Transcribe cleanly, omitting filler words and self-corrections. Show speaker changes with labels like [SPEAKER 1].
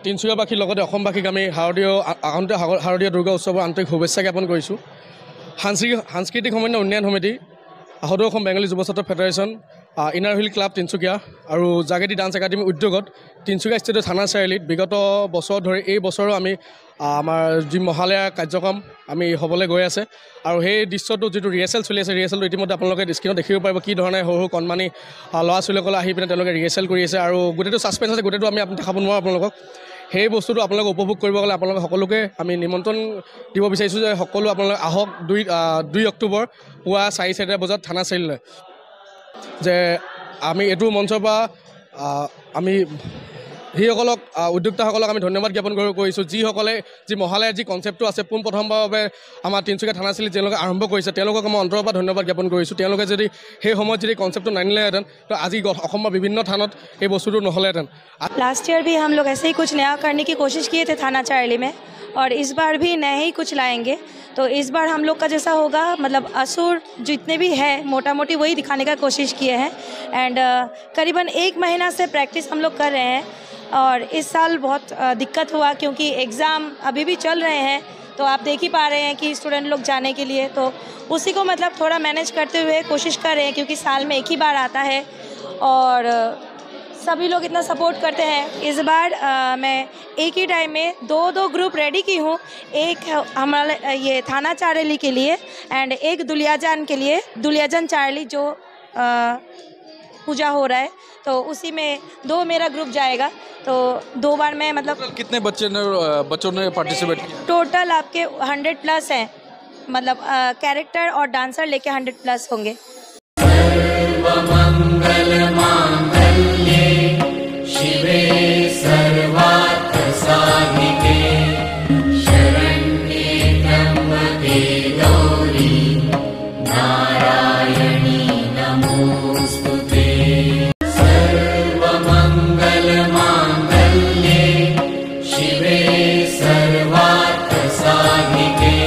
[SPEAKER 1] তিনিচুকীয়াবাসীৰ লগতে অসমবাসীক আমি শাৰদীয় দুৰ্গা উৎসৱৰ আন্তৰিক শুভেচ্ছা জ্ঞাপন কৰিছোঁ। সাংস্কৃতিক সমন্বয় উন্নয়ন সমিতি, সদৌ অসম Bengali Yuva Chhatra federation, Inner Wheel Club Tinsukia আৰু জাগেতি ডান্স একাডেমী উদ্যোগত তিনিচুকীয়া ষ্টেটৰ থানা চাৰিআলিত বিগত বছৰ ধৰি এই বছৰো আমি আমাৰ যি মহালয়া কাৰ্যক্ৰম আমি হ'বলৈ গৈ আছে। আৰু সেই দৃশ্যটো যিটো ৰিহাৰ্চেল চলি আছে, ৰিহাৰ্চেলটো ইতিমধ্যে আপোনালোকে স্ক্ৰীণত দেখিব পাৰিব কি ধৰণে সৰু কণমানি ল'ৰা ছোৱালীসকলে আহি পিনে তেওঁলোকে ৰিহাৰ্চেল কৰি আছে। আৰু গোটেইটো ছাছপেঞ্চ আছে, গোটেইটো আমি দেখাব নোৱাৰোঁ আপোনালোকক। সেই বস্তুটো আপোনালোকে উপভোগ কৰিব গ'লে আপোনালোকে সকলোকে আমি নিমন্ত্ৰণ দিব বিচাৰিছোঁ যে সকলো আপোনালোকে আহক 2 অক্টোবৰ পুৱা 4:30 বজাত থানা চাৰিআলিলৈ। যে আমি এইটো মঞ্চৰ পৰা আমি সেইসকলক উদ্যোক্তাসকলক আমি ধন্যবাদ জ্ঞাপন কৰিছোঁ, যিসকলে যি মহালয়াৰ যি কনচেপ্টটো আছে পোনপ্ৰথমবাৰৰ বাবে আমাৰ তিনিচুকীয়া থানা চাৰিআলিত তেওঁলোকে আৰম্ভ কৰিছে, তেওঁলোকক মই অন্তৰৰ পৰা ধন্যবাদ জ্ঞাপন কৰিছোঁ। তেওঁলোকে যদি সেই সময়ত যদি কনচেপ্টটো নানিলেহেঁতেন তো আজি অসমৰ বিভিন্ন থানত এই বস্তুটো নহ'লেহেঁতেন।
[SPEAKER 2] लास्ट ईयर भी हम लोग ऐसे ही कुछ नया करने की कोशिश किए थे थाना चारली में, और इस बार भी नए ही कुछ लाएंगे। तो इस बार हम लोग का जैसा होगा, मतलब असुर जितने भी है मोटा मोटी वही दिखाने का कोशिश किए हैं। एंड करीबन 1 महीना से प्रैक्टिस हम लोग कर रहे हैं, और इस साल बहुत दिक्कत हुआ क्योंकि एग्ज़ाम अभी भी चल रहे हैं। तो आप देख ही पा रहे हैं कि स्टूडेंट लोग जाने के लिए, तो उसी को मतलब थोड़ा मैनेज करते हुए कोशिश कर रहे हैं, क्योंकि साल में एक ही बार आता है और सभी लोग इतना सपोर्ट करते हैं। इस बार मैं एक ही टाइम में 2 ग्रुप रेडी की हूँ, एक हमारे ये थाना चारली के लिए एंड एक दुलियाजान के लिए, दुलियाजान चारली जो पूजा हो रहा है, तो उसी में 2 मेरा ग्रुप जाएगा। तो 2 बार में मतलब
[SPEAKER 3] कितने बच्चों ने पार्टिसिपेट किया?
[SPEAKER 2] टोटल आपके 100+ हैं, मतलब कैरेक्टर और डांसर लेके 100+ होंगे। शिवे सर्वार्थ साधिके शरण्ये त्र्यंबके गौरी नारायणी नमोस्तुते सर्वमंगल